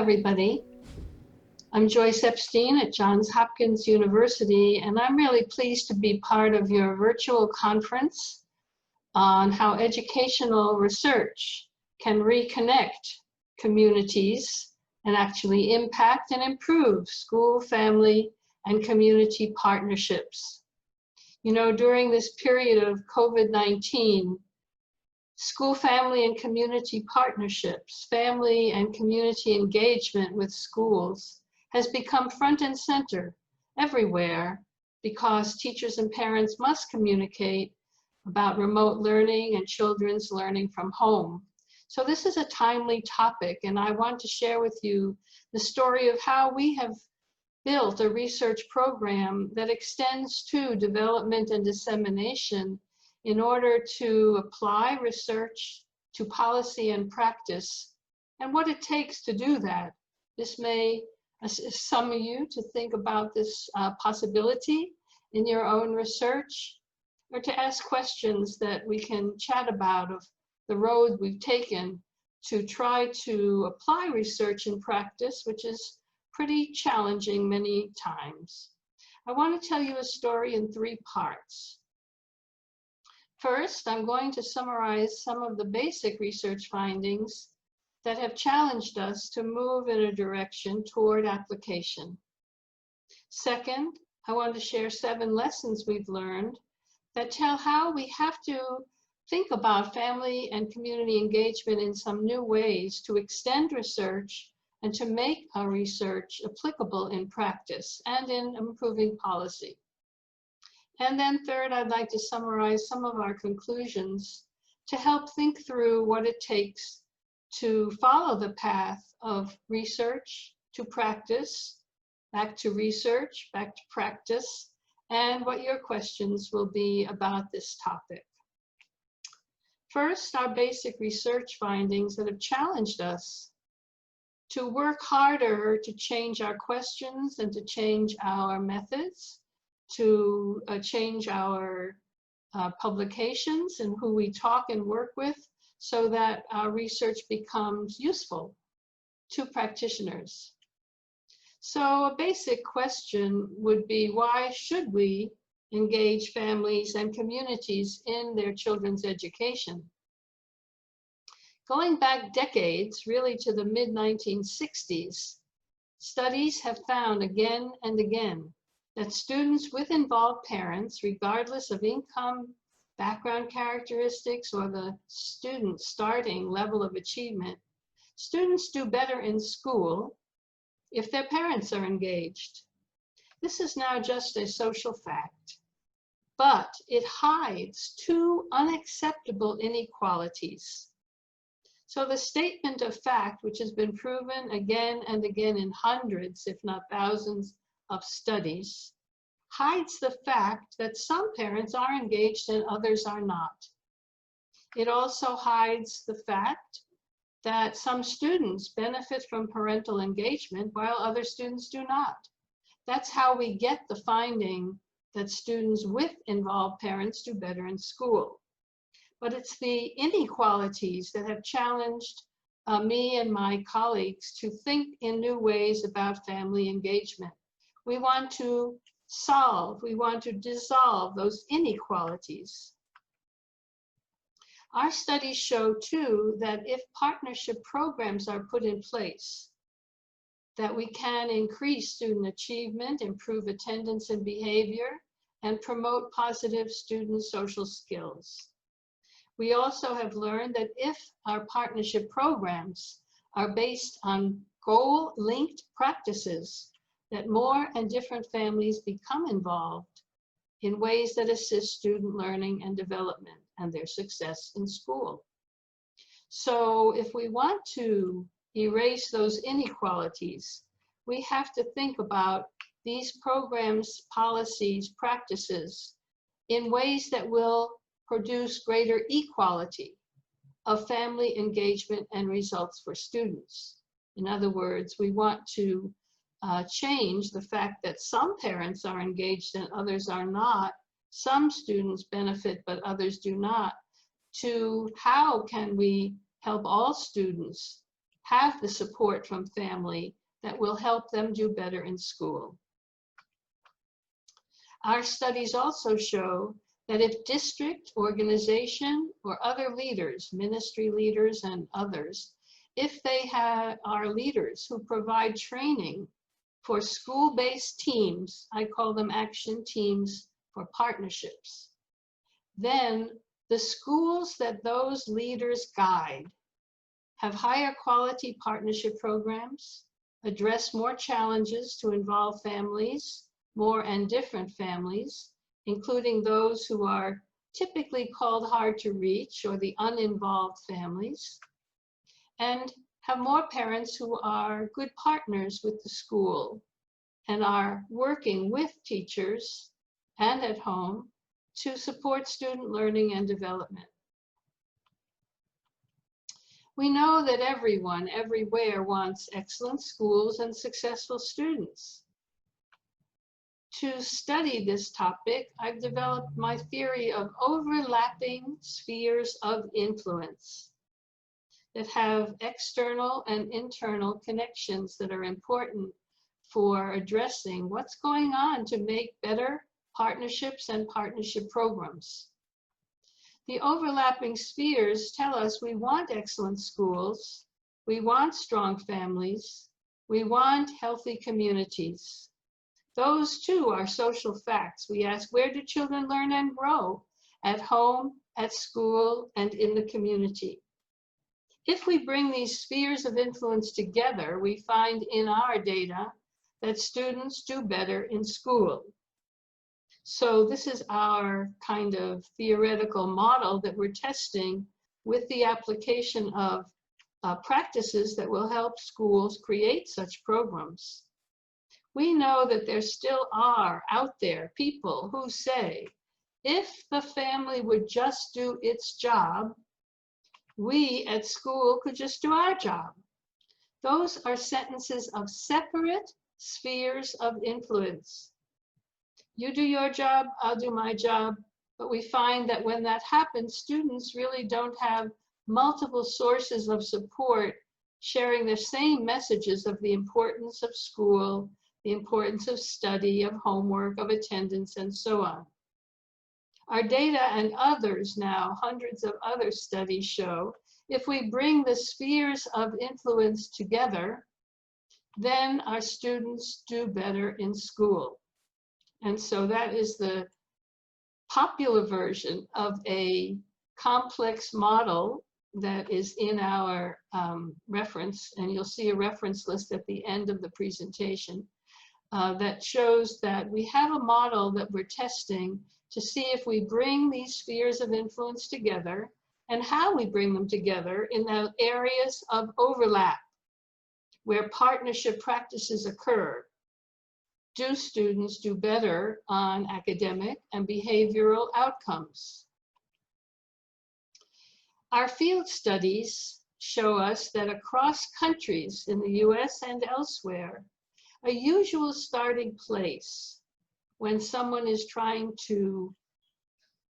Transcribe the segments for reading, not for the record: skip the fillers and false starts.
everybody. I'm Joyce Epstein at Johns Hopkins University, and I'm really pleased to be part of your virtual conference on how educational research can reconnect communities and actually impact and improve school, family, and community partnerships. You know, during this period of COVID-19, school, family, and community partnerships, family and community engagement with schools has become front and center everywhere because teachers and parents must communicate about remote learning and children's learning from home. So this is a timely topic, and I want to share with you the story of how we have built a research program that extends to development and dissemination in order to apply research to policy and practice, and what it takes to do that. This may assist some of you to think about this possibility in your own research, or to ask questions that we can chat about of the road we've taken to try to apply research in practice, which is pretty challenging many times. I want to tell you a story in 3 parts. First, I'm going to summarize some of the basic research findings that have challenged us to move in a direction toward application. Second, I want to share 7 lessons we've learned that tell how we have to think about family and community engagement in some new ways to extend research and to make our research applicable in practice and in improving policy. And then third, I'd like to summarize some of our conclusions to help think through what it takes to follow the path of research to practice, back to research, back to practice, and what your questions will be about this topic. First, our basic research findings that have challenged us to work harder to change our questions and to change our methods, to change our publications and who we talk and work with so that our research becomes useful to practitioners. So a basic question would be, why should we engage families and communities in their children's education? Going back decades, really to the mid-1960s, studies have found again and again that students with involved parents, regardless of income, background characteristics, or the student's starting level of achievement, students do better in school if their parents are engaged. This is now just a social fact, but it hides 2 unacceptable inequalities. So the statement of fact, which has been proven again and again in hundreds, if not thousands, of studies, hides the fact that some parents are engaged and others are not. It also hides the fact that some students benefit from parental engagement while other students do not. That's how we get the finding that students with involved parents do better in school. But it's the inequalities that have challenged me and my colleagues to think in new ways about family engagement. We want to dissolve those inequalities. Our studies show too that if partnership programs are put in place, that we can increase student achievement, improve attendance and behavior, and promote positive student social skills. We also have learned that if our partnership programs are based on goal-linked practices, that more and different families become involved in ways that assist student learning and development and their success in school. So if we want to erase those inequalities, we have to think about these programs, policies, practices in ways that will produce greater equality of family engagement and results for students. In other words, we want to change the fact that some parents are engaged and others are not, some students benefit but others do not, to how can we help all students have the support from family that will help them do better in school. Our studies also show that if district, organization, or other leaders, ministry leaders and others, if they are leaders who provide training for school-based teams, I call them action teams for partnerships, then the schools that those leaders guide have higher quality partnership programs, address more challenges to involve families, more and different families, including those who are typically called hard to reach or the uninvolved families, and have more parents who are good partners with the school and are working with teachers and at home to support student learning and development. We know that everyone, everywhere wants excellent schools and successful students. To study this topic, I've developed my theory of overlapping spheres of influence that have external and internal connections that are important for addressing what's going on to make better partnerships and partnership programs. The overlapping spheres tell us we want excellent schools, we want strong families, we want healthy communities. Those too are social facts. We ask, where do children learn and grow? At home, at school, and in the community. If we bring these spheres of influence together, we find in our data that students do better in school. So this is our kind of theoretical model that we're testing with the application of practices that will help schools create such programs. We know that there still are out there people who say, if the family would just do its job, we at school could just do our job. Those are sentences of separate spheres of influence. You do your job, I'll do my job. But we find that when that happens, students really don't have multiple sources of support sharing the same messages of the importance of school, the importance of study, of homework, of attendance, and so on. Our data and others now, hundreds of other studies show, if we bring the spheres of influence together, then our students do better in school. And so that is the popular version of a complex model that is in our reference, and you'll see a reference list at the end of the presentation that shows that we have a model that we're testing to see if we bring these spheres of influence together and how we bring them together in the areas of overlap where partnership practices occur. Do students do better on academic and behavioral outcomes? Our field studies show us that across countries in the US and elsewhere, a usual starting place when someone is trying to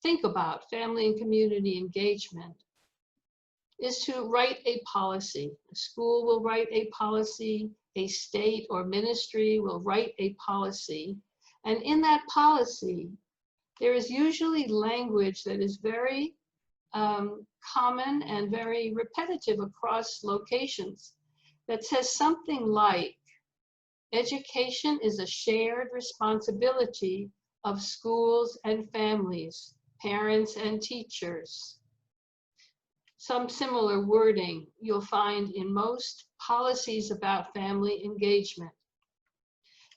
think about family and community engagement is to write a policy. A school will write a policy, a state or ministry will write a policy, and in that policy, there is usually language that is very common and very repetitive across locations that says something like, education is a shared responsibility of schools and families, parents and teachers. Some similar wording you'll find in most policies about family engagement.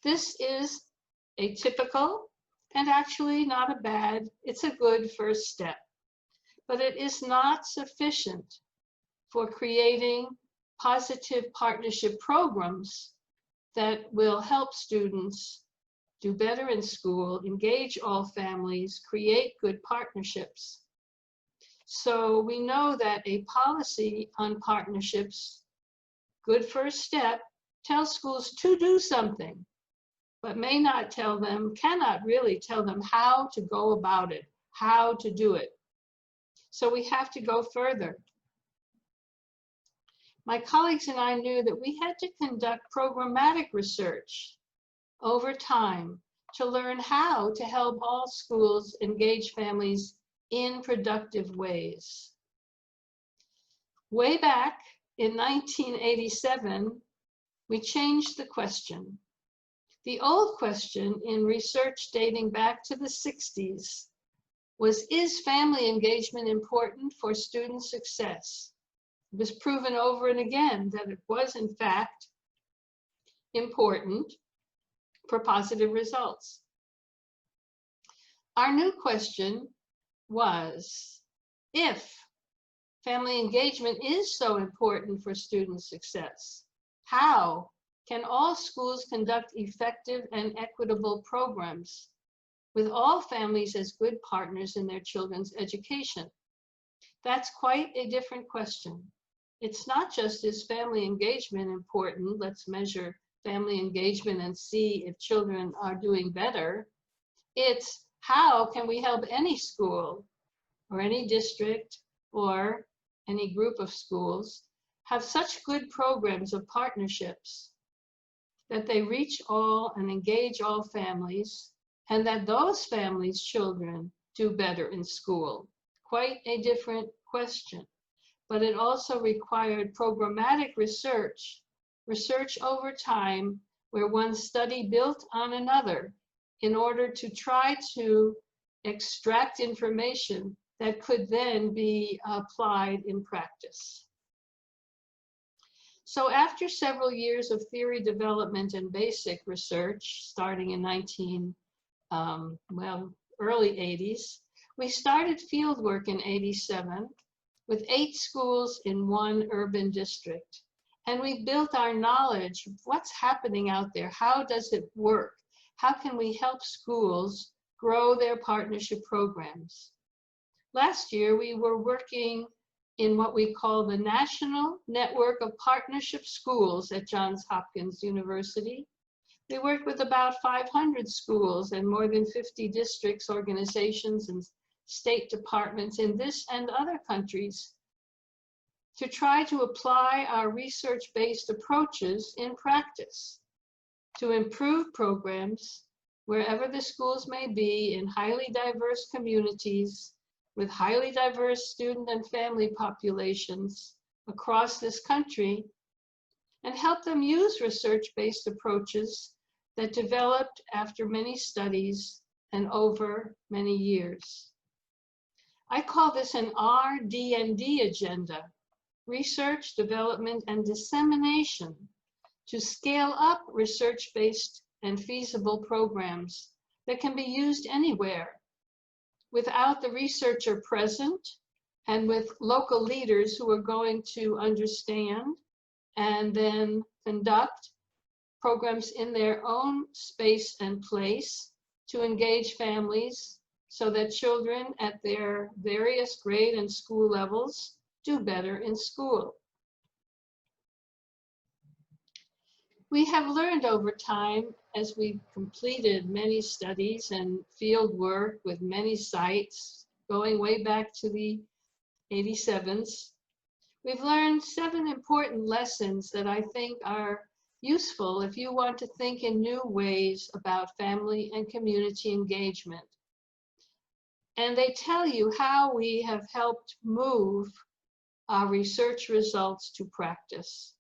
This is a typical and actually not a bad, it's a good first step, but it is not sufficient for creating positive partnership programs that will help students do better in school, engage all families, create good partnerships. So we know that a policy on partnerships, good first step, tells schools to do something, but may not tell them, cannot really tell them how to go about it, how to do it. So we have to go further. my colleagues and I knew that we had to conduct programmatic research over time to learn how to help all schools engage families in productive ways. Way back in 1987, we changed the question. The old question in research dating back to the 60s was, is family engagement important for student success? It was proven over and again that it was, in fact, important for positive results. Our new question was, if family engagement is so important for student success, how can all schools conduct effective and equitable programs with all families as good partners in their children's education? That's quite a different question. It's not just, is family engagement important? Let's measure family engagement and see if children are doing better. It's, how can we help any school or any district or any group of schools have such good programs of partnerships that they reach all and engage all families, and that those families' children do better in school? Quite a different question. But it also required programmatic research over time, where one study built on another in order to try to extract information that could then be applied in practice. So after several years of theory development and basic research, starting in early 80s, we started fieldwork in 87 with 8 schools in one urban district. And we built our knowledge of what's happening out there. How does it work? How can we help schools grow their partnership programs? Last year, we were working in what we call the National Network of Partnership Schools at Johns Hopkins University. We worked with about 500 schools and more than 50 districts, organizations, and state departments in this and other countries to try to apply our research-based approaches in practice to improve programs wherever the schools may be in highly diverse communities with highly diverse student and family populations across this country, and help them use research-based approaches that developed after many studies and over many years. I call this an RD&D agenda, research, development, and dissemination, to scale up research-based and feasible programs that can be used anywhere without the researcher present and with local leaders who are going to understand and then conduct programs in their own space and place to engage families so that children at their various grade and school levels do better in school. We have learned over time, as we've completed many studies and field work with many sites, going way back to the 87s, we've learned 7 important lessons that I think are useful if you want to think in new ways about family and community engagement. And they tell you how we have helped move our research results to practice.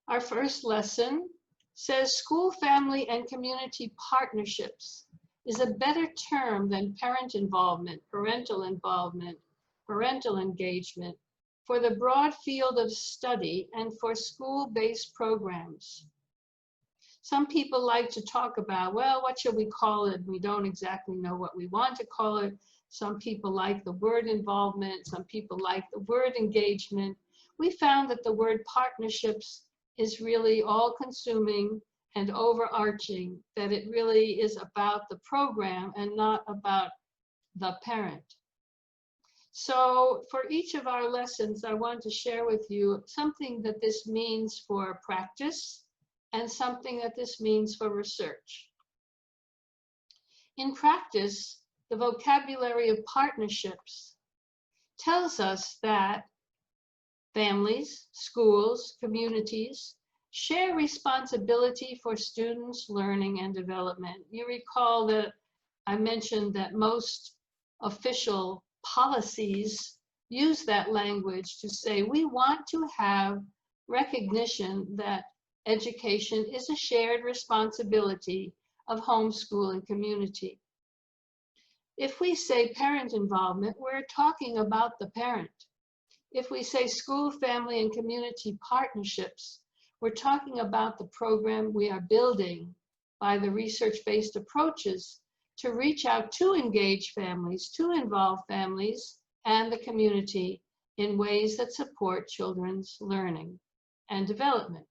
Our first lesson says school, family, and community partnerships is a better term than parent involvement, parental involvement, parental engagement for the broad field of study and for school-based programs. Some people like to talk about, well, what should we call it? We don't exactly know what we want to call it. Some people like the word involvement. Some people like the word engagement. We found that the word partnerships is really all-consuming and overarching, that it really is about the program and not about the parent. So for each of our lessons, I want to share with you something that this means for practice and something that this means for research. In practice, the vocabulary of partnerships tells us that families, schools, communities share responsibility for students' learning and development. You recall that I mentioned that most official policies use that language to say we want to have recognition that education is a shared responsibility of home, school, and community. If we say parent involvement, we're talking about the parent. If we say school, family, and community partnerships, we're talking about the program we are building by the research-based approaches to reach out to engage families, to involve families and the community in ways that support children's learning and development.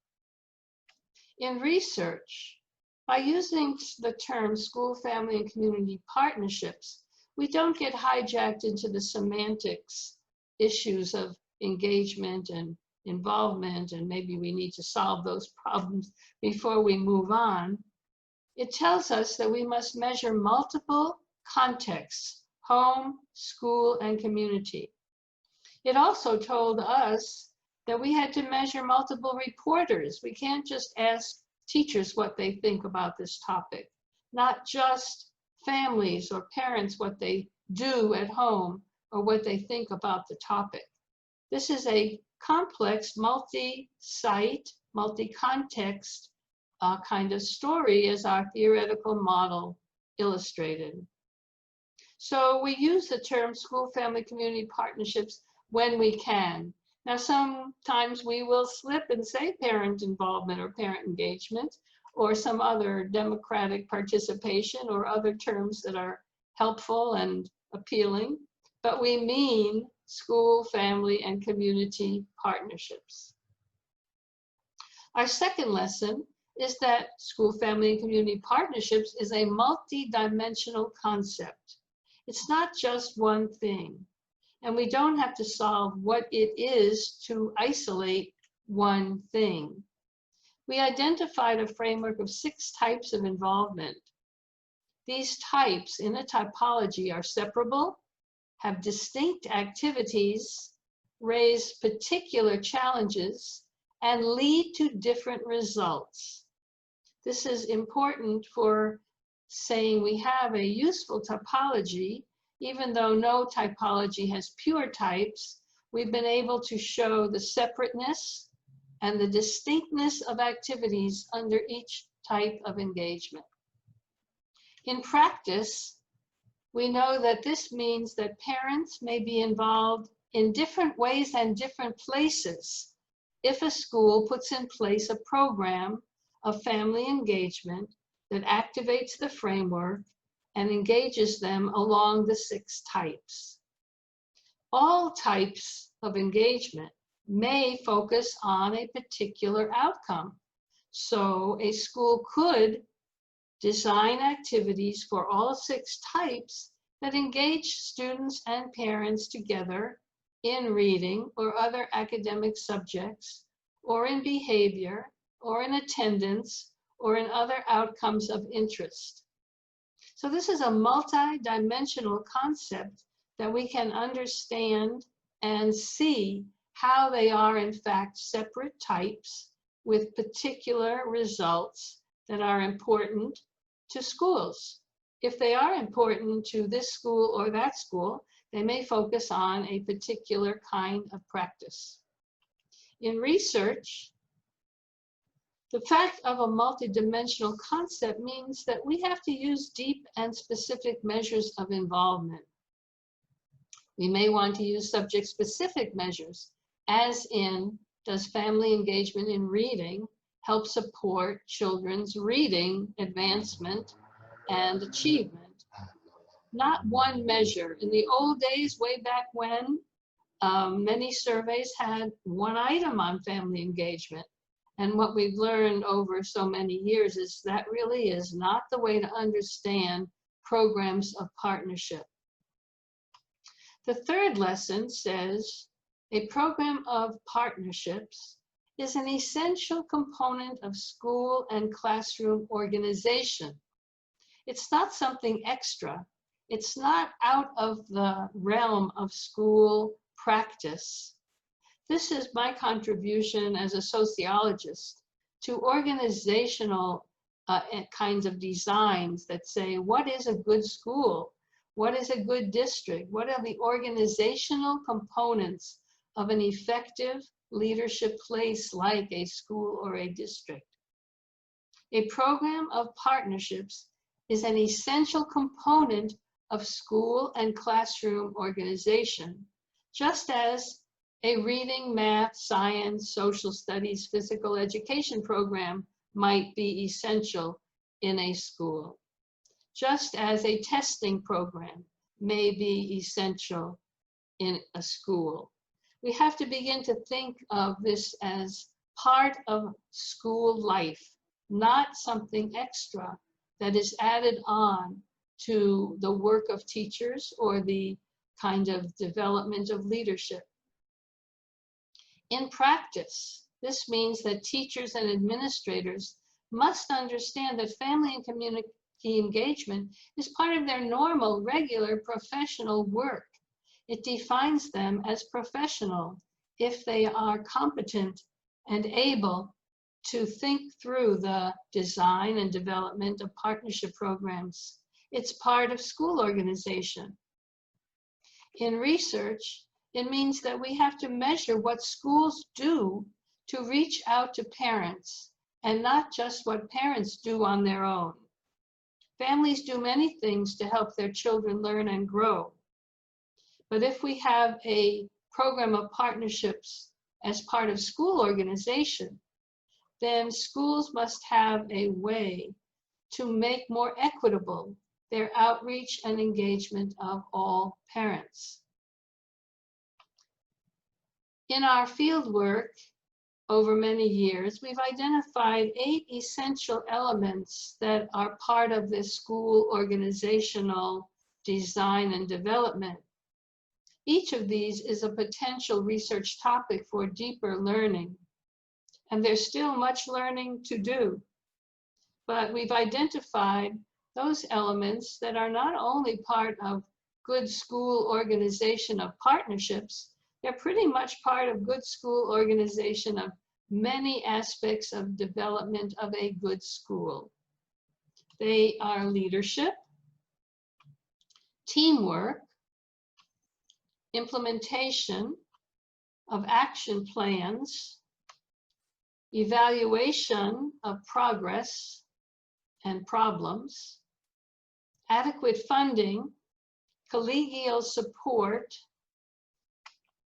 In research, by using the term school, family, and community partnerships, we don't get hijacked into the semantics issues of engagement and involvement, and maybe we need to solve those problems before we move on. It tells us that we must measure multiple contexts, home, school, and community. It also told us that we had to measure multiple reporters. We can't just ask teachers what they think about this topic, not just families or parents what they do at home or what they think about the topic. This is a complex, multi-site, multi-context kind of story, as our theoretical model illustrated. So we use the term school, family, community partnerships when we can. Now, sometimes we will slip and say parent involvement or parent engagement or some other democratic participation or other terms that are helpful and appealing, but we mean school, family, and community partnerships. Our second lesson is that school, family, and community partnerships is a multi-dimensional concept. It's not just one thing, and we don't have to solve what it is to isolate one thing. We identified a framework of 6 types of involvement. These types in a typology are separable, have distinct activities, raise particular challenges, and lead to different results. This is important for saying we have a useful typology. Even though no typology has pure types, we've been able to show the separateness and the distinctness of activities under each type of engagement. In practice, we know that this means that parents may be involved in different ways and different places if a school puts in place a program of family engagement that activates the framework and engages them along the 6 types. All types of engagement may focus on a particular outcome. So a school could design activities for all 6 types that engage students and parents together in reading or other academic subjects, or in behavior, or in attendance, or in other outcomes of interest. So this is a multi-dimensional concept that we can understand and see how they are in fact separate types with particular results that are important to schools. If they are important to this school or that school, they may focus on a particular kind of practice. In research, the fact of a multidimensional concept means that we have to use deep and specific measures of involvement. We may want to use subject-specific measures, as in, does family engagement in reading help support children's reading advancement and achievement? Not one measure. In the old days, way back when, many surveys had one item on family engagement. And what we've learned over so many years is that really is not the way to understand programs of partnership. The third lesson says a program of partnerships is an essential component of school and classroom organization. It's not something extra. It's not out of the realm of school practice. This is my contribution as a sociologist to organizational kinds of designs that say, what is a good school? What is a good district? What are the organizational components of an effective leadership place like a school or a district? A program of partnerships is an essential component of school and classroom organization, just as a reading, math, science, social studies, physical education program might be essential in a school, just as a testing program may be essential in a school. We have to begin to think of this as part of school life, not something extra that is added on to the work of teachers or the kind of development of leadership. In practice, this means that teachers and administrators must understand that family and community engagement is part of their normal, regular professional work. It defines them as professional if they are competent and able to think through the design and development of partnership programs. It's part of school organization. In research, it means that we have to measure what schools do to reach out to parents, and not just what parents do on their own. Families do many things to help their children learn and grow. But if we have a program of partnerships as part of school organization, then schools must have a way to make more equitable their outreach and engagement of all parents. In our field work over many years, we've identified 8 essential elements that are part of this school organizational design and development. Each of these is a potential research topic for deeper learning, and there's still much learning to do. But we've identified those elements that are not only part of good school organization of partnerships, they're pretty much part of good school organization of many aspects of development of a good school. They are leadership, teamwork, implementation of action plans, evaluation of progress and problems, adequate funding, collegial support,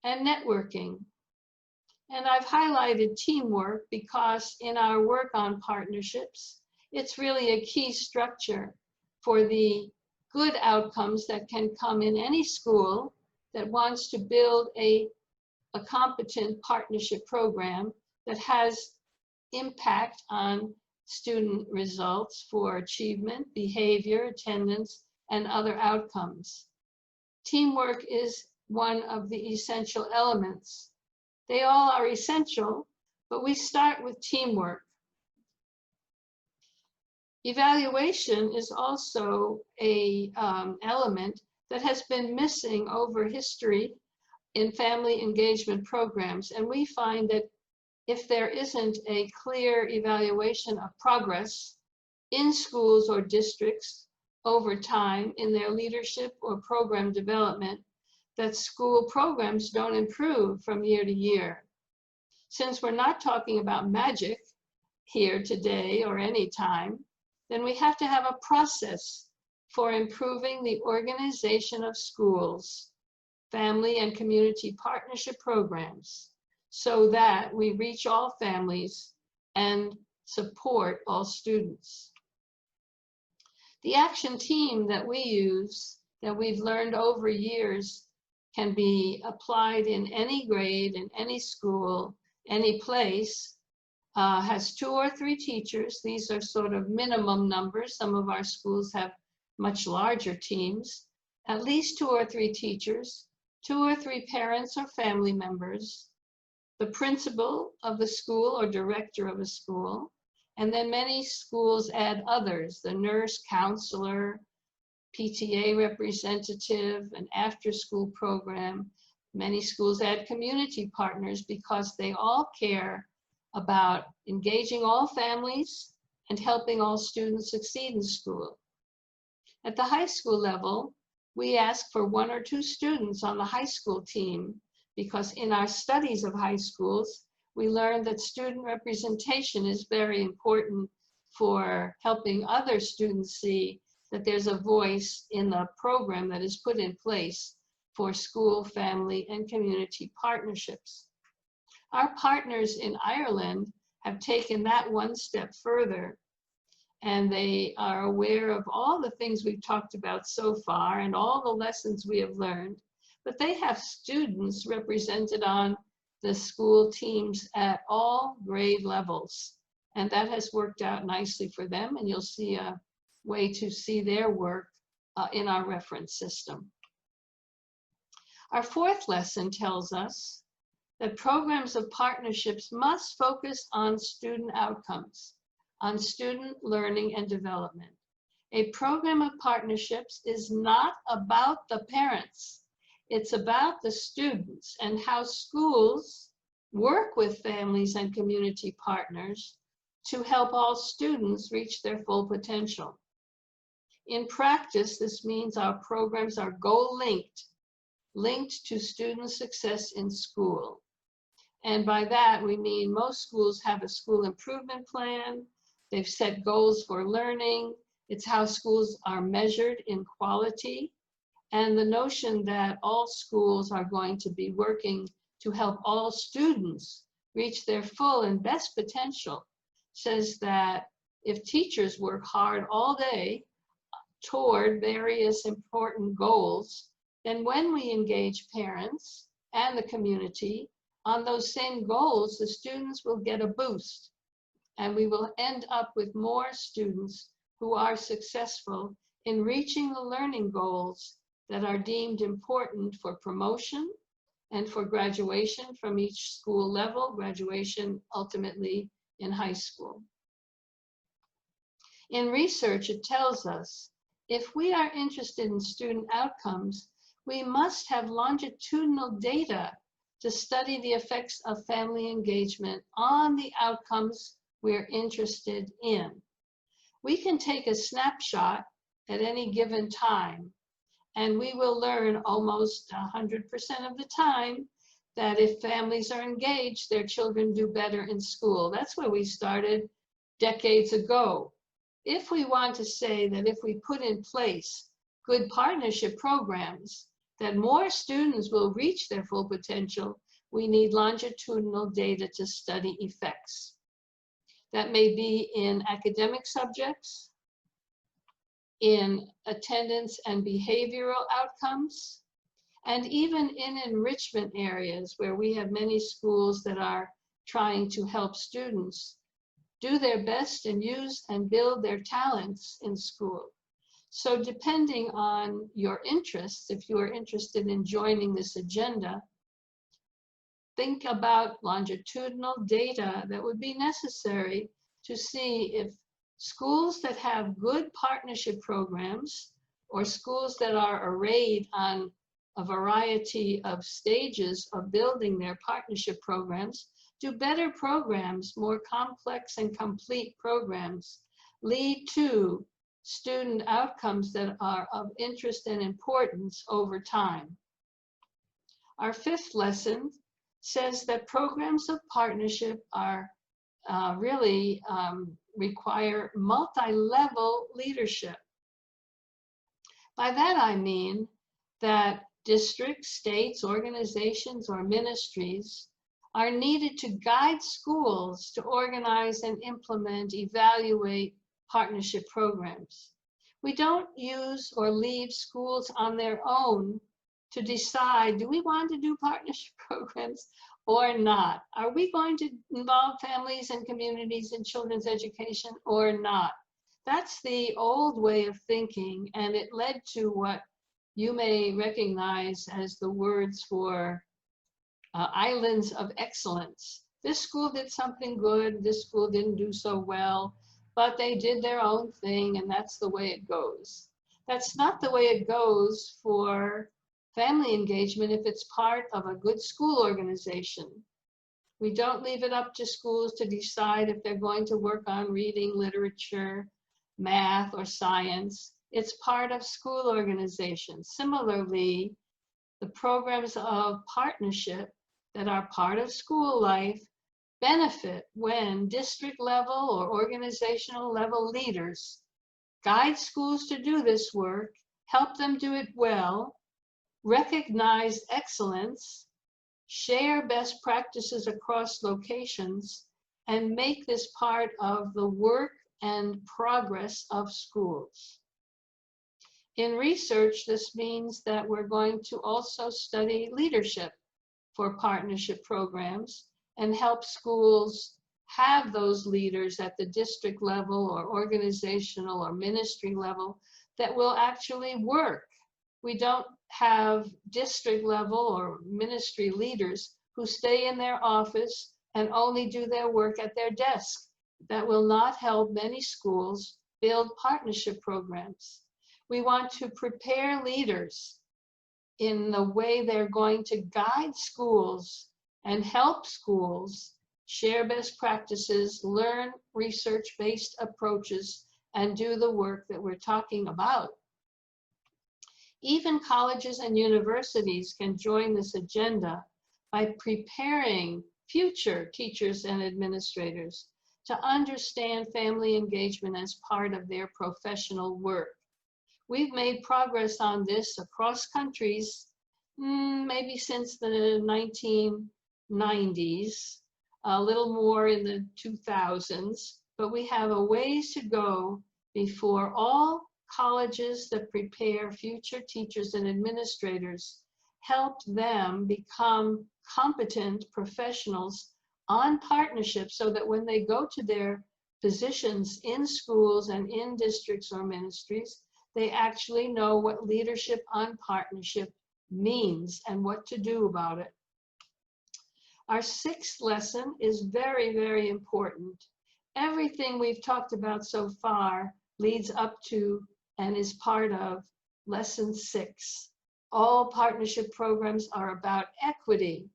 and networking. And I've highlighted teamwork because in our work on partnerships, it's really a key structure for the good outcomes that can come in any school that wants to build a competent partnership program that has impact on student results for achievement, behavior, attendance, and other outcomes. Teamwork is one of the essential elements. They all are essential, but we start with teamwork. Evaluation is also an element that has been missing over history in family engagement programs, and we find that if there isn't a clear evaluation of progress in schools or districts over time in their leadership or program development, that school programs don't improve from year to year. Since we're not talking about magic here today or any time, then we have to have a process for improving the organization of schools, family and community partnership programs, so that we reach all families and support all students. The action team that we use, that we've learned over years, can be applied in any grade, in any school, any place, has 2 or 3 teachers. These are sort of minimum numbers. Some of our schools have much larger teams. At least 2 or 3 teachers, 2 or 3 parents or family members, the principal of the school or director of a school, and then many schools add others, the nurse, counselor, PTA representative, an after-school program. Many schools add community partners because they all care about engaging all families and helping all students succeed in school. At the high school level, we ask for 1 or 2 students on the high school team because in our studies of high schools, we learned that student representation is very important for helping other students see that there's a voice in the program that is put in place for school, family, and community partnerships. Our partners in Ireland have taken that one step further, and they are aware of all the things we've talked about so far and all the lessons we have learned, but they have students represented on the school teams at all grade levels, and that has worked out nicely for them, and you'll see a way to see their work in our reference system. Our 4th lesson tells us that programs of partnerships must focus on student outcomes, on student learning and development. A program of partnerships is not about the parents. It's about the students and how schools work with families and community partners to help all students reach their full potential. In practice, this means our programs are goal-linked, linked to student success in school. And by that, we mean most schools have a school improvement plan. They've set goals for learning. It's how schools are measured in quality. And the notion that all schools are going to be working to help all students reach their full and best potential says that if teachers work hard all day toward various important goals, then when we engage parents and the community on those same goals, the students will get a boost, and we will end up with more students who are successful in reaching the learning goals that are deemed important for promotion and for graduation from each school level, graduation ultimately in high school. In research, it tells us if we are interested in student outcomes, we must have longitudinal data to study the effects of family engagement on the outcomes we're interested in. We can take a snapshot at any given time, and we will learn almost 100% of the time that if families are engaged, their children do better in school. That's where we started decades ago. If we want to say that if we put in place good partnership programs, that more students will reach their full potential, we need longitudinal data to study effects. That may be in academic subjects, in attendance and behavioral outcomes, and even in enrichment areas where we have many schools that are trying to help students do their best and use and build their talents in school. So depending on your interests, if you are interested in joining this agenda, think about longitudinal data that would be necessary to see if schools that have good partnership programs or schools that are arrayed on a variety of stages of building their partnership programs do better programs, more complex and complete programs, lead to student outcomes that are of interest and importance over time. Our 5th lesson says that programs of partnership are really require multi-level leadership. By that I mean that districts, states, organizations, or ministries are needed to guide schools to organize and implement, evaluate partnership programs. We don't use or leave schools on their own to decide, do we want to do partnership programs or not? Are we going to involve families and communities in children's education or not? That's the old way of thinking, and it led to what you may recognize as the words for islands of excellence. This school did something good, this school didn't do so well, but they did their own thing, and that's the way it goes. That's not the way it goes for family engagement if it's part of a good school organization. We don't leave it up to schools to decide if they're going to work on reading, literature, math, or science. It's part of school organizations. Similarly, the programs of partnership that are part of school life benefit when district level or organizational level leaders guide schools to do this work, help them do it well, recognize excellence, share best practices across locations, and make this part of the work and progress of schools. In research, this means that we're going to also study leadership for partnership programs and help schools have those leaders at the district level or organizational or ministry level that will actually work. We don't have district level or ministry leaders who stay in their office and only do their work at their desk. That will not help many schools build partnership programs. We want to prepare leaders in the way they're going to guide schools and help schools share best practices, learn research-based approaches, and do the work that we're talking about. Even colleges and universities can join this agenda by preparing future teachers and administrators to understand family engagement as part of their professional work. We've made progress on this across countries, maybe since the 1990s, a little more in the 2000s, but we have a ways to go before all colleges that prepare future teachers and administrators help them become competent professionals on partnerships so that when they go to their positions in schools and in districts or ministries, they actually know what leadership on partnership means and what to do about it. Our sixth lesson is very, very important. Everything we've talked about so far leads up to and is part of lesson 6. All partnership programs are about equity.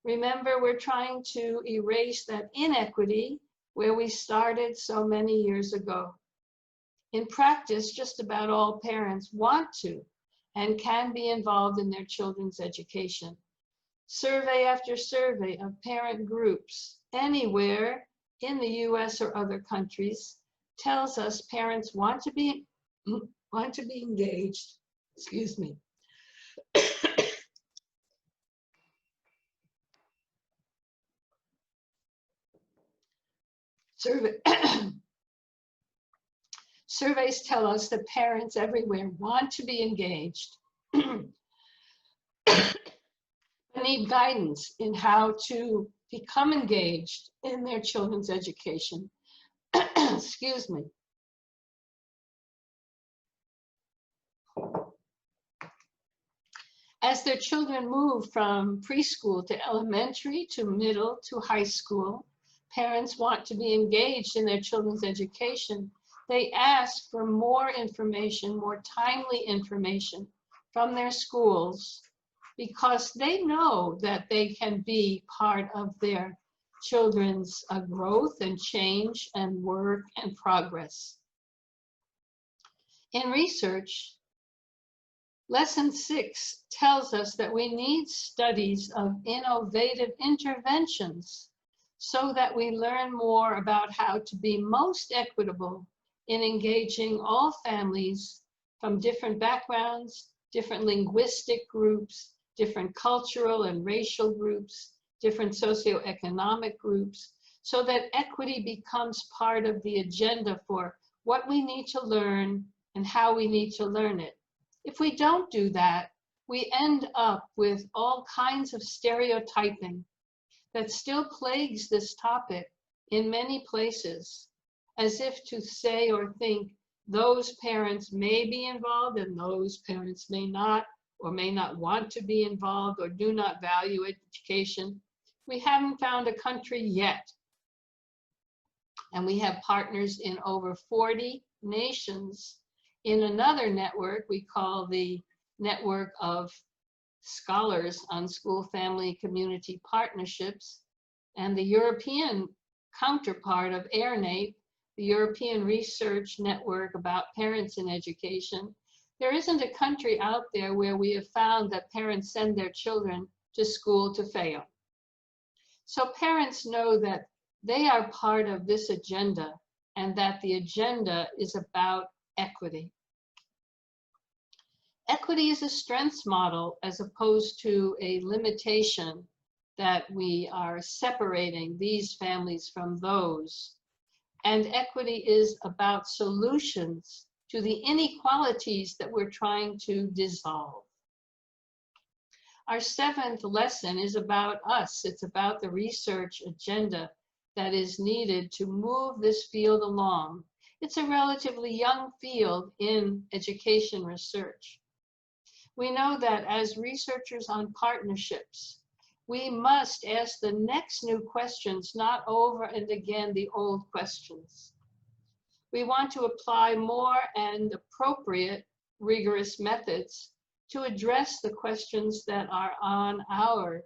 Remember, we're trying to erase that inequity where we started so many years ago. In practice, just about all parents want to and can be involved in their children's education. Survey after survey of parent groups anywhere in the US or other countries tells us parents want to be engaged. Excuse me. Surveys tell us that parents everywhere want to be engaged, need guidance in how to become engaged in their children's education. Excuse me. As their children move from preschool to elementary to middle to high school, parents want to be engaged in their children's education. They ask for more information, more timely information from their schools because they know that they can be part of their children's growth and change and work and progress. In research, lesson 6 tells us that we need studies of innovative interventions so that we learn more about how to be most equitable in engaging all families from different backgrounds, different linguistic groups, different cultural and racial groups, different socioeconomic groups, so that equity becomes part of the agenda for what we need to learn and how we need to learn it. If we don't do that, we end up with all kinds of stereotyping that still plagues this topic in many places, as if to say or think those parents may be involved and those parents may not, or may not want to be involved or do not value education. We haven't found a country yet. And we have partners in over 40 nations in another network we call the Network of scholars on school, family, community partnerships, and the European counterpart of ERNAPE, the European Research Network about Parents in Education. There isn't a country out there where we have found that parents send their children to school to fail. So parents know that they are part of this agenda and that the agenda is about equity. Equity is a strengths model as opposed to a limitation that we are separating these families from those. And equity is about solutions to the inequalities that we're trying to dissolve. Our 7th lesson is about us. It's about the research agenda that is needed to move this field along. It's a relatively young field in education research. We know that as researchers on partnerships, we must ask the next new questions, not over and again the old questions. We want to apply more and appropriate rigorous methods to address the questions that are on our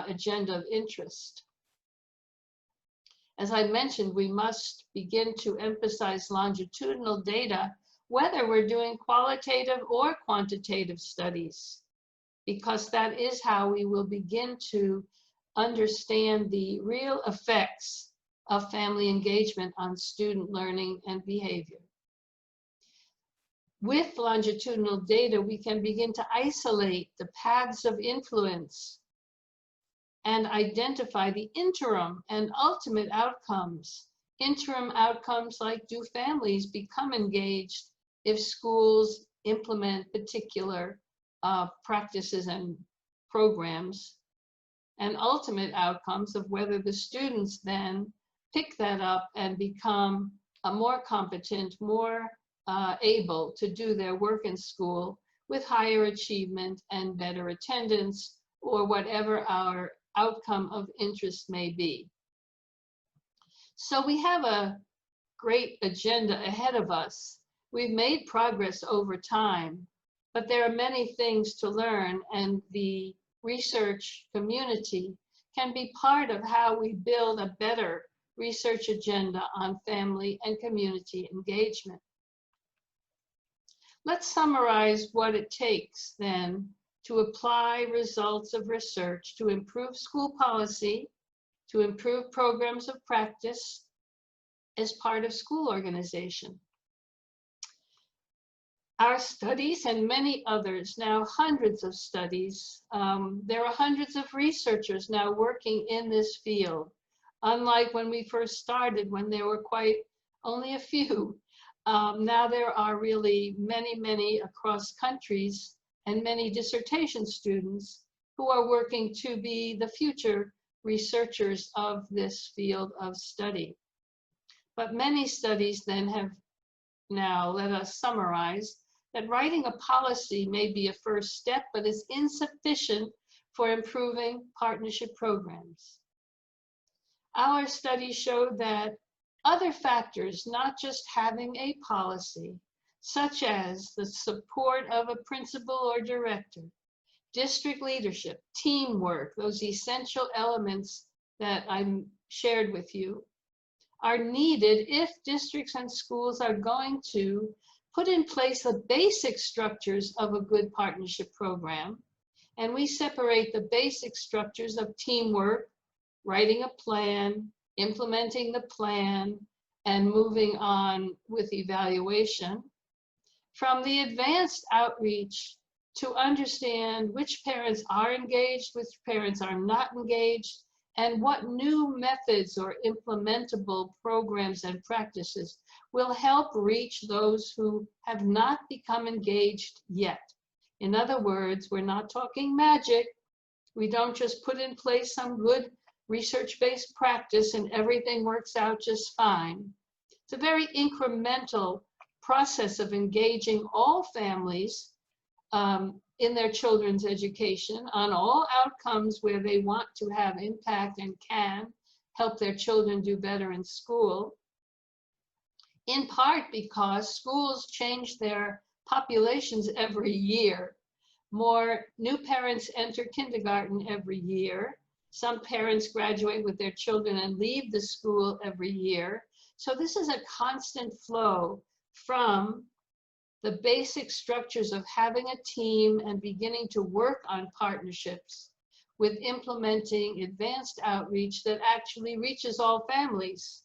agenda of interest. As I mentioned, we must begin to emphasize longitudinal data, whether we're doing qualitative or quantitative studies, because that is how we will begin to understand the real effects of family engagement on student learning and behavior. With longitudinal data, we can begin to isolate the paths of influence and identify the interim and ultimate outcomes. Interim outcomes like, do families become engaged if schools implement particular practices and programs, and ultimate outcomes of whether the students then pick that up and become more competent, more able to do their work in school with higher achievement and better attendance, or whatever our outcome of interest may be. So we have a great agenda ahead of us. We've made progress over time, but there are many things to learn, and the research community can be part of how we build a better research agenda on family and community engagement. Let's summarize what it takes then to apply results of research to improve school policy, to improve programs of practice as part of school organization. Our studies and many others, now hundreds of studies, there are hundreds of researchers now working in this field, unlike when we first started, when there were only a few. Now there are really many across countries, and many dissertation students who are working to be the future researchers of this field of study. But many studies then have now let us summarize that writing a policy may be a first step, but is insufficient for improving partnership programs. Our studies showed that other factors, not just having a policy, such as the support of a principal or director, district leadership, teamwork, those essential elements that I shared with you, are needed if districts and schools are going to put in place the basic structures of a good partnership program. And we separate the basic structures of teamwork, writing a plan, implementing the plan, and moving on with evaluation, from the advanced outreach to understand which parents are engaged, which parents are not engaged, and what new methods or implementable programs and practices will help reach those who have not become engaged yet. In other words, we're not talking magic. We don't just put in place some good research-based practice and everything works out just fine. It's a very incremental process of engaging all families in their children's education on all outcomes where they want to have impact and can help their children do better in school, in part because schools change their populations every year. More new parents enter kindergarten every year. Some parents graduate with their children and leave the school every year. So this is a constant flow from the basic structures of having a team and beginning to work on partnerships with implementing advanced outreach that actually reaches all families.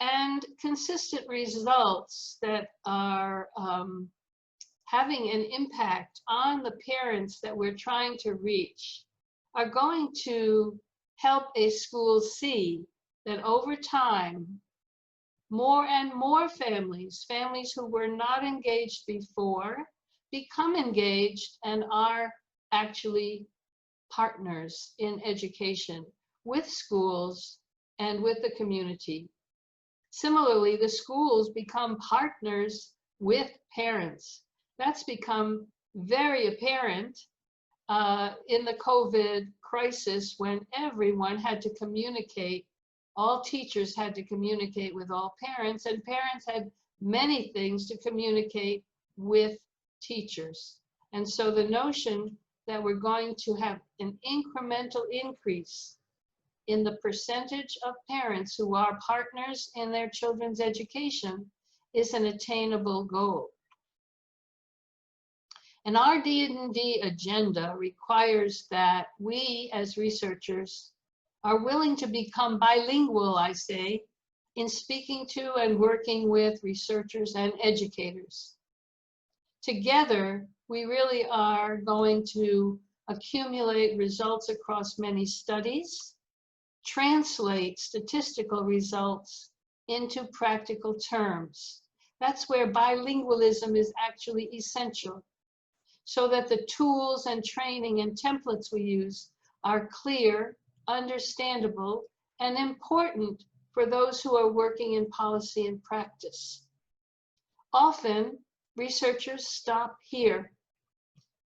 And consistent results that are having an impact on the parents that we're trying to reach are going to help a school see that over time, more and more families who were not engaged before, become engaged and are actually partners in education with schools and with the community. Similarly, the schools become partners with parents. That's become very apparent in the COVID crisis when everyone had to communicate. All teachers had to communicate with all parents, and parents had many things to communicate with teachers. And so the notion that we're going to have an incremental increase in the percentage of parents who are partners in their children's education is an attainable goal. And our D&D agenda requires that we as researchers are willing to become bilingual, I say, in speaking to and working with researchers and educators. Together, we really are going to accumulate results across many studies, translate statistical results into practical terms. That's where bilingualism is actually essential, so that the tools and training and templates we use are clear, understandable, and important for those who are working in policy and practice. Often, researchers stop here.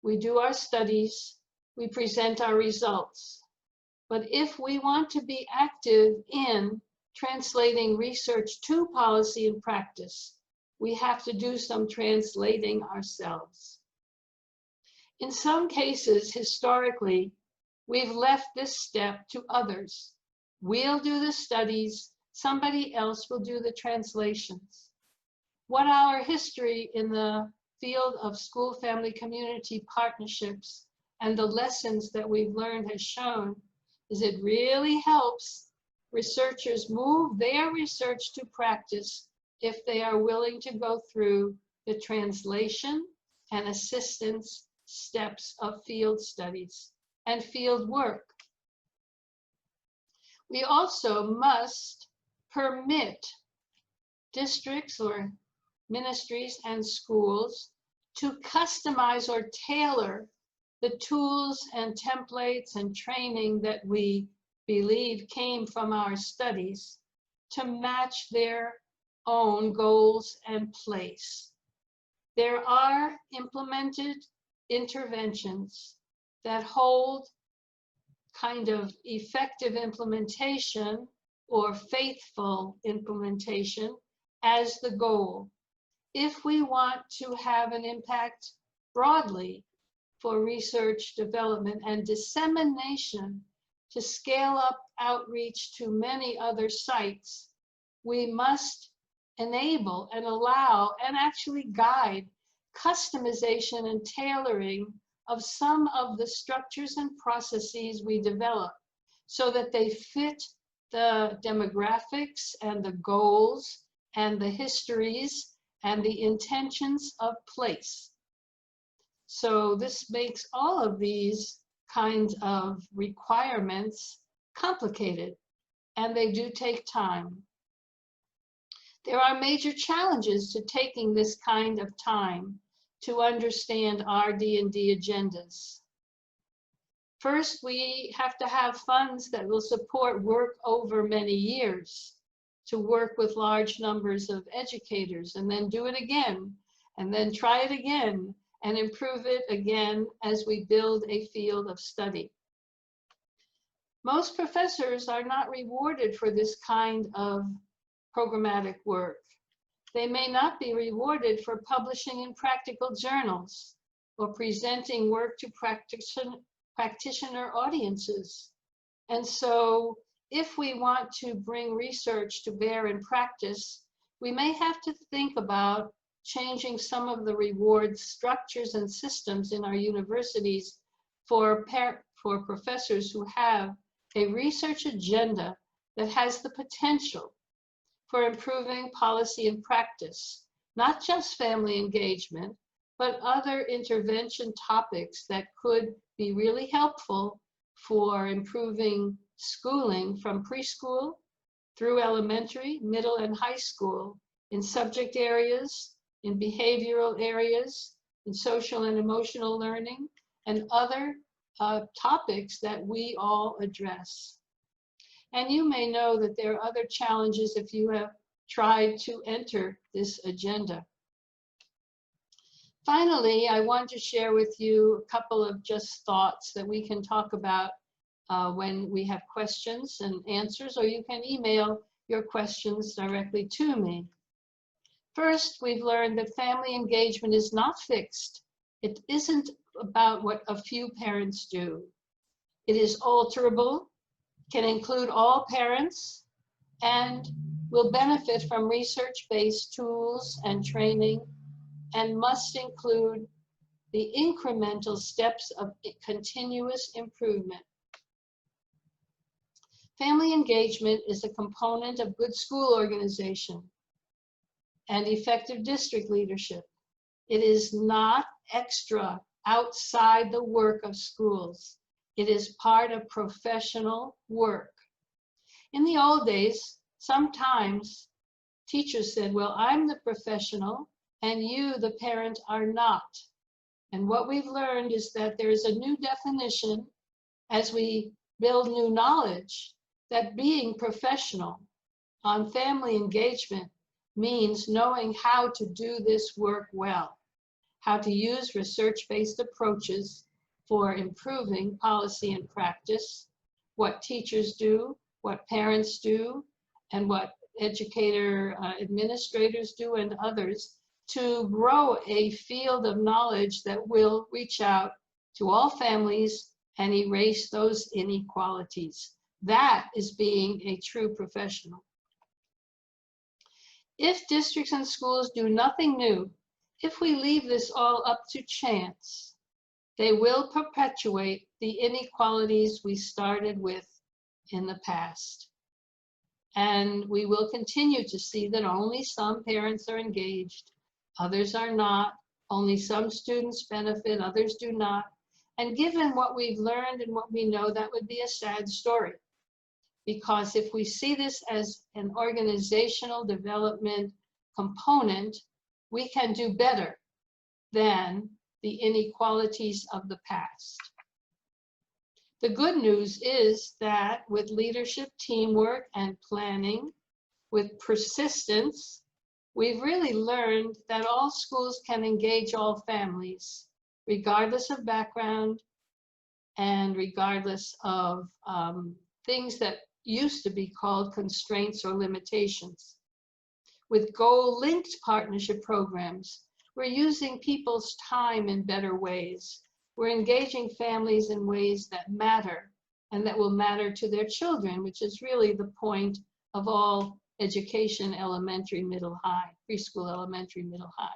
We do our studies, we present our results. But if we want to be active in translating research to policy and practice, we have to do some translating ourselves. In some cases, historically, we've left this step to others. We'll do the studies, somebody else will do the translations. What our history in the field of school family community partnerships and the lessons that we've learned has shown is it really helps researchers move their research to practice if they are willing to go through the translation and assistance steps of field studies and field work. We also must permit districts or ministries and schools to customize or tailor the tools and templates and training that we believe came from our studies to match their own goals and place. There are implemented interventions that hold kind of effective implementation or faithful implementation as the goal. If we want to have an impact broadly for research, development, and dissemination to scale up outreach to many other sites, we must enable and allow and actually guide customization and tailoring of some of the structures and processes we develop so that they fit the demographics and the goals and the histories and the intentions of place. So this makes all of these kinds of requirements complicated, and they do take time. There are major challenges to taking this kind of time to understand our D&D agendas. First, we have to have funds that will support work over many years, to work with large numbers of educators, and then do it again, and then try it again, and improve it again as we build a field of study. Most professors are not rewarded for this kind of programmatic work. They may not be rewarded for publishing in practical journals or presenting work to practitioner audiences. And so if we want to bring research to bear in practice, we may have to think about changing some of the reward structures and systems in our universities for professors who have a research agenda that has the potential for improving policy and practice, not just family engagement, but other intervention topics that could be really helpful for improving schooling from preschool through elementary, middle, and high school in subject areas, in behavioral areas, in social and emotional learning, and other topics that we all address. And you may know that there are other challenges if you have tried to enter this agenda. Finally, I want to share with you a couple of just thoughts that we can talk about when we have questions and answers, or you can email your questions directly to me. First, we've learned that family engagement is not fixed. It isn't about what a few parents do. It is alterable, can include all parents, and will benefit from research-based tools and training, and must include the incremental steps of continuous improvement. Family engagement is a component of good school organization and effective district leadership. It is not extra outside the work of schools. It is part of professional work. In the old days, sometimes teachers said, well, I'm the professional and you, the parent, are not. And what we've learned is that there is a new definition as we build new knowledge that being professional on family engagement means knowing how to do this work well, how to use research-based approaches for improving policy and practice, what teachers do, what parents do, and what educator administrators do and others to grow a field of knowledge that will reach out to all families and erase those inequalities. That is being a true professional. If districts and schools do nothing new, if we leave this all up to chance, they will perpetuate the inequalities we started with in the past. And we will continue to see that only some parents are engaged, others are not, only some students benefit, others do not. And given what we've learned and what we know, that would be a sad story. Because if we see this as an organizational development component, we can do better than the inequalities of the past. The good news is that with leadership, teamwork, and planning, with persistence, we've really learned that all schools can engage all families, regardless of background and regardless of things that used to be called constraints or limitations. With goal-linked partnership programs, we're using people's time in better ways. We're engaging families in ways that matter and that will matter to their children, which is really the point of all education, elementary, middle, high, preschool, elementary, middle, high.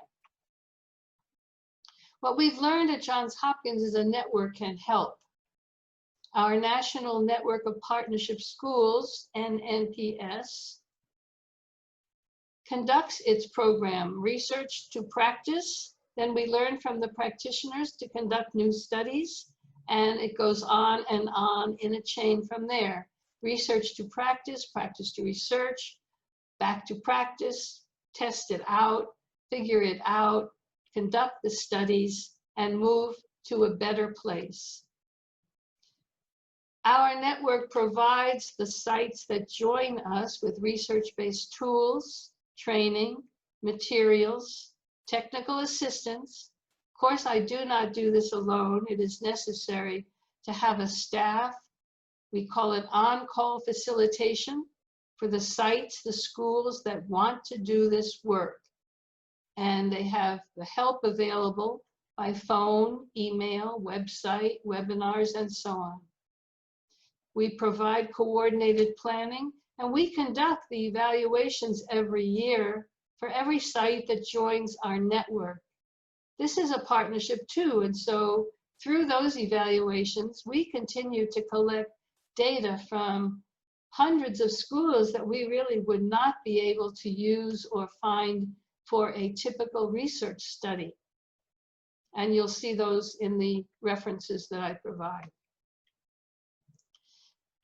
What we've learned at Johns Hopkins is a network can help. Our National Network of Partnership Schools, NNPS, conducts its program, Research to Practice. Then we learn from the practitioners to conduct new studies, and it goes on and on in a chain from there. Research to practice, practice to research, back to practice, test it out, figure it out, conduct the studies, and move to a better place. Our network provides the sites that join us with research-based tools, training, materials, technical assistance. Of course, I do not do this alone. It is necessary to have a staff. We call it on-call facilitation for the sites, the schools that want to do this work. And they have the help available by phone, email, website, webinars, and so on. We provide coordinated planning, and we conduct the evaluations every year for every site that joins our network. This is a partnership too, and so through those evaluations, we continue to collect data from hundreds of schools that we really would not be able to use or find for a typical research study. And you'll see those in the references that I provide.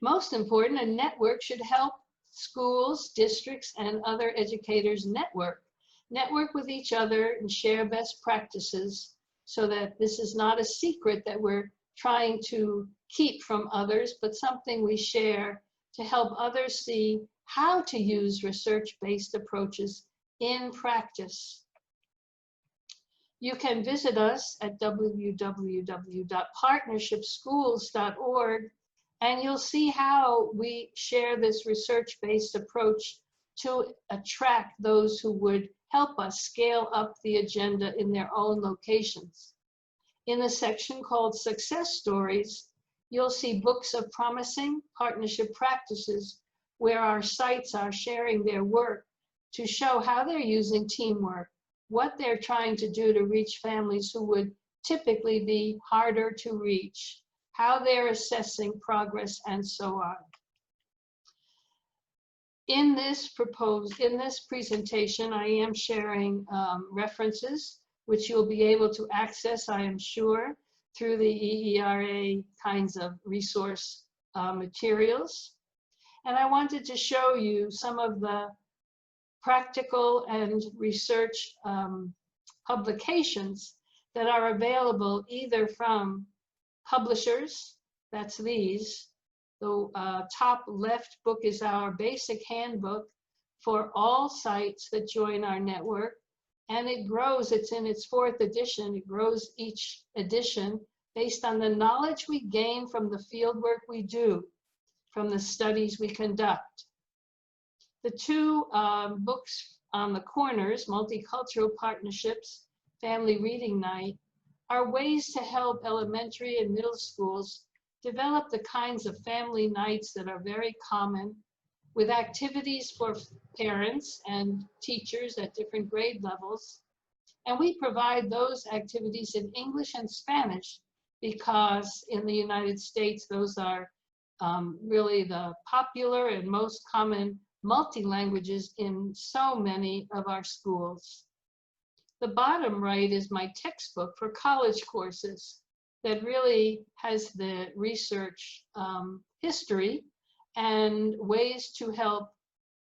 Most important, a network should help schools, districts, and other educators network with each other and share best practices, so that this is not a secret that we're trying to keep from others, but something we share to help others see how to use research-based approaches in practice. You can visit us at www.partnershipschools.org, and you'll see how we share this research-based approach to attract those who would help us scale up the agenda in their own locations. In the section called Success Stories, you'll see books of promising partnership practices where our sites are sharing their work to show how they're using teamwork, what they're trying to do to reach families who would typically be harder to reach, how they're assessing progress, and so on. In this presentation, I am sharing references, which you'll be able to access, I am sure, through the EERA kinds of resource materials. And I wanted to show you some of the practical and research publications that are available either from publishers, that's these. The top left book is our basic handbook for all sites that join our network. And it grows, it's in its 4th edition. It grows each edition based on the knowledge we gain from the fieldwork we do, from the studies we conduct. The two books on the corners, Multicultural Partnerships, Family Reading Night, are ways to help elementary and middle schools develop the kinds of family nights that are very common, with activities for parents and teachers at different grade levels. And we provide those activities in English and Spanish because in the United States, those are really the popular and most common multi-languages in so many of our schools. The bottom right is my textbook for college courses that really has the research history and ways to help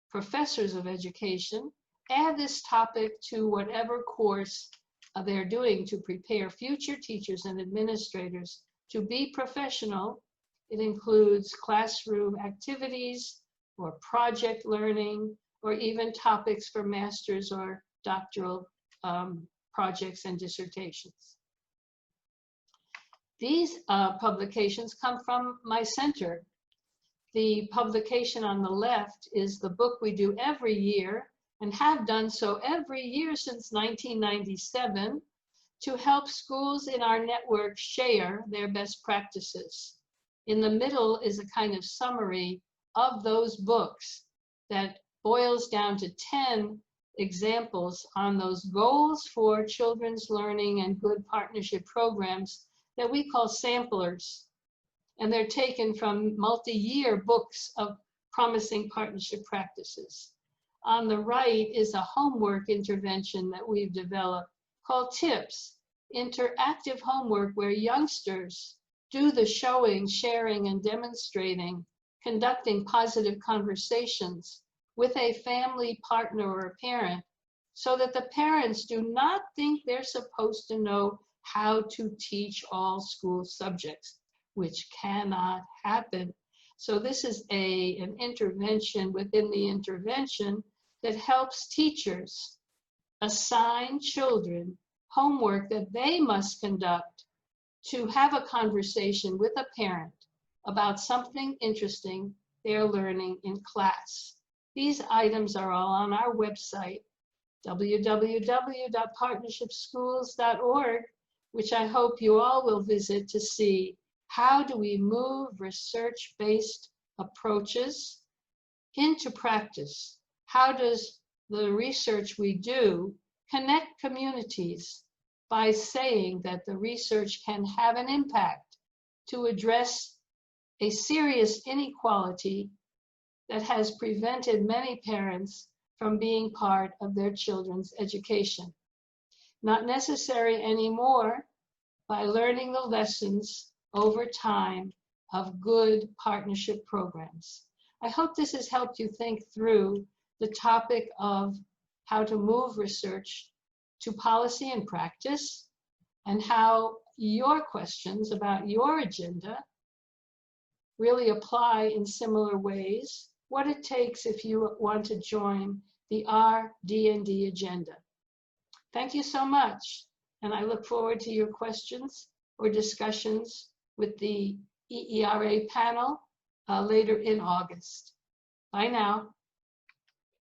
professors of education add this topic to whatever course they're doing to prepare future teachers and administrators to be professional. It includes classroom activities or project learning, or even topics for master's or doctoral projects and dissertations. These publications come from my center. The publication on the left is the book we do every year and have done so every year since 1997 to help schools in our network share their best practices. In the middle is a kind of summary of those books that boils down to 10 examples on those goals for children's learning and good partnership programs that we call samplers. And they're taken from multi-year books of promising partnership practices. On the right is a homework intervention that we've developed called TIPS, interactive homework where youngsters do the showing, sharing, and demonstrating, conducting positive conversations with a family partner or a parent, so that the parents do not think they're supposed to know how to teach all school subjects, which cannot happen. So this is an intervention within the intervention that helps teachers assign children homework that they must conduct to have a conversation with a parent about something interesting they're learning in class. These items are all on our website, www.partnershipschools.org, which I hope you all will visit to see how do we move research-based approaches into practice. How does the research we do connect communities by saying that the research can have an impact to address a serious inequality that has prevented many parents from being part of their children's education. Not necessary anymore by learning the lessons over time of good partnership programs. I hope this has helped you think through the topic of how to move research to policy and practice, and how your questions about your agenda really apply in similar ways, what it takes if you want to join the RD&D agenda. Thank you so much, and I look forward to your questions or discussions with the EERA panel later in August. Bye now.